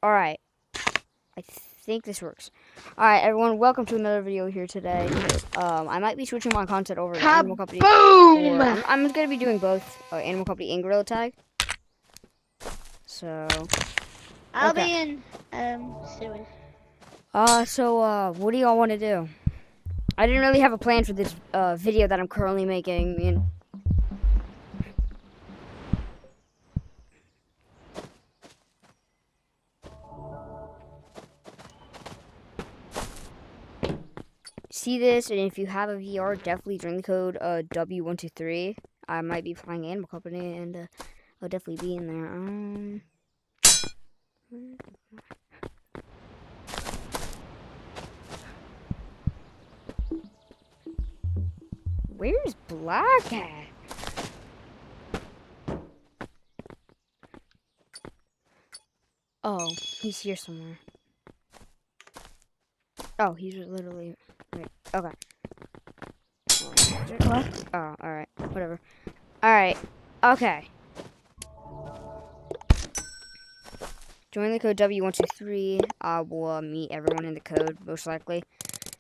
Alright. I think this works. Alright, everyone, welcome to another video here today. I might be switching my content over to Animal Company. Kaboom! I'm going to be doing both Animal Company and Gorilla Tag. So... I'll okay. be in, soon. What do y'all want to do? I didn't really have a plan for this, video that I'm currently making. See this, and if you have a VR, definitely join the code W123. I might be playing Animal Company, and I'll definitely be in there. Where's Black at? Oh, he's here somewhere. Oh, he's literally right. Okay. What? Oh, alright. Whatever. Alright. Okay. Join the code W123. I will meet everyone in the code, most likely.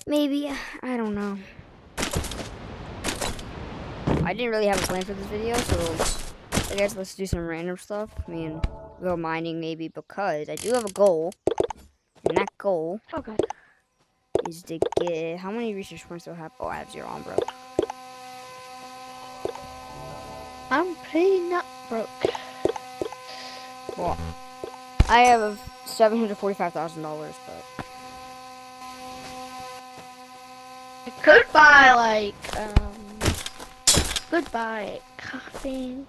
Maybe. I don't know. I didn't really have a plan for this video, so I guess let's do some random stuff. I mean, go mining maybe, because I do have a goal. And that goal is to get... How many research points do I have? Oh, I have 0 on broke. I'm pretty not broke. Well, I have $745,000, but... I could buy, like, goodbye caffeine.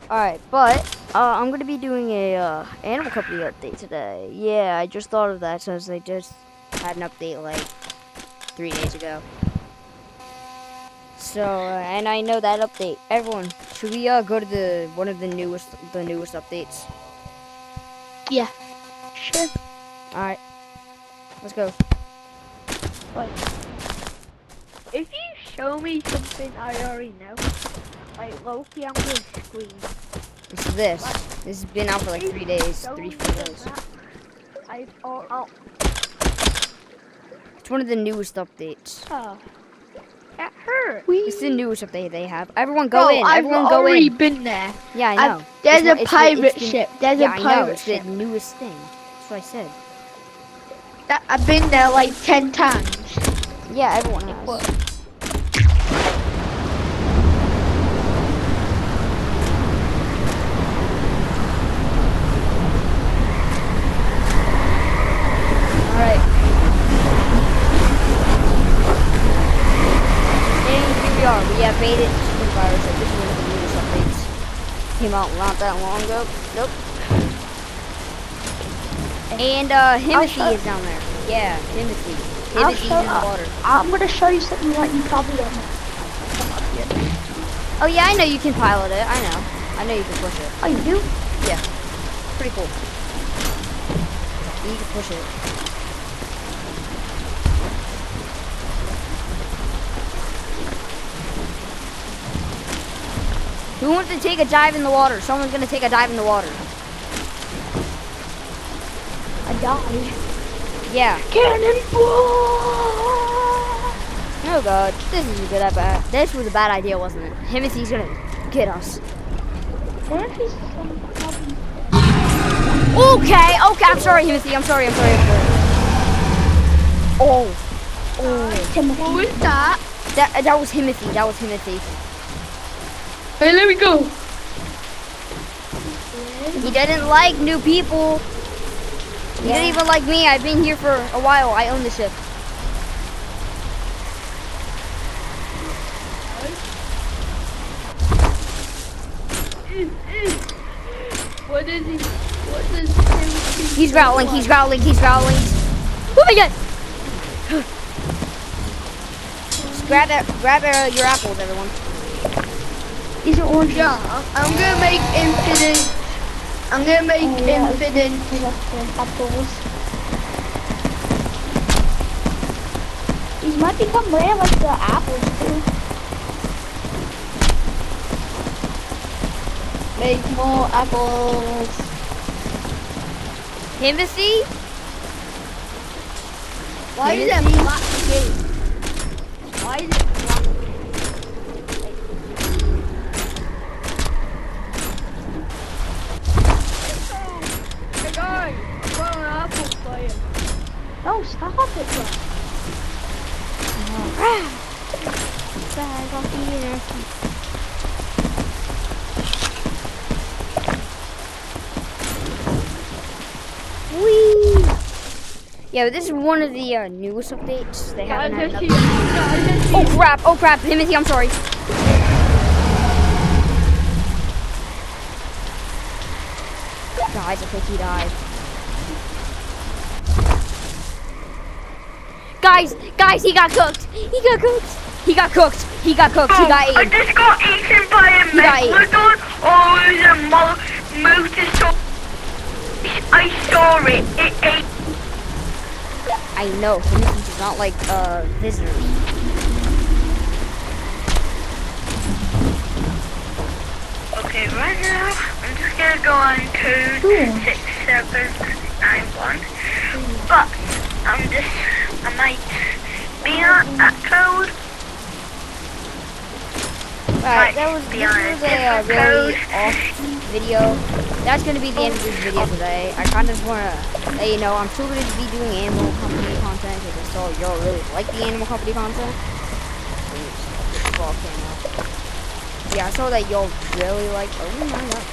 Alright, but, I'm gonna be doing a, Animal Company update today. Yeah, I just thought of that since they just had an update, like, 3 days ago. So, and I know that update. Everyone, should we, go to one of the newest updates? Yeah. Sure. Alright. Let's go. Wait. If you show me something I already know, like Loki, I'm gonna scream. It's this. This has been out for like 3 days. 3-4 days. It's one of the newest updates. Oh. That hurt. It's the newest update they have. Everyone go in. Everyone I've go already in. been there. Yeah, I know. There's a pirate ship. There's a pirate ship. It's the newest thing. That's what I said. I've been there like 10 times. Yeah, everyone has. Alright. And here we are. We have made it to the virus. This is one of the newest updates. Came out not that long ago. Nope. And Himothy is down there. Yeah, Himothy. Himothy's in the water. I'm gonna show you something that you probably don't know. Oh yeah, I know you can pilot it. I know. I know you can push it. Oh, you do? Yeah. Pretty cool. You can push it. Who wants to take a dive in the water? Someone's gonna take a dive in the water. A dive? Yeah. Cannonball! Oh god, this is a good idea. This was a bad idea, wasn't it? Himothy's gonna get us. Okay, I'm sorry, Himothy. I'm sorry. Oh. What was that? That was Himothy. Hey, let me go. He didn't like new people. He didn't even like me. I've been here for a while. I own the ship. What is he? What is he? He's growling. Oh my god! Just grab your apples, everyone. These are orange. Yeah, I'm gonna make infinite. Apples. These might become rare like the apples too. Make more apples. Timothy? Why is it black game? Why is it black? Hey guys, I'm going on apple playing. No, stop it, bro. Bag off the air. Whee! Yeah, but this is one of the newest updates. They haven't had enough. Oh crap! Oh crap! Timothy, I'm sorry. Guys, I think he died. Guys, he got cooked. He got cooked. He got cooked. He got cooked. He got I eaten. just got eaten by a megalodon. Oh, it was a motosaurus. I saw it. It ate. I know. Timothy does not like visitors. Okay, right now I'm just gonna go on 26791. But I might be on that code. Alright, this was a really off video. That's gonna be the end of this video today. I kind of just wanna let you know I'm still gonna be doing Animal Company content because I saw y'all really like the Animal Company content. Yeah, I saw that y'all really liked. Oh my god.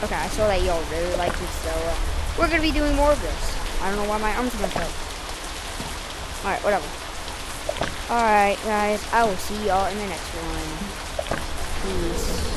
Okay, I saw that y'all really liked it, so we're gonna be doing more of this. I don't know why my arms are messed up. Alright, whatever. Alright, guys, I will see y'all in the next one. Peace.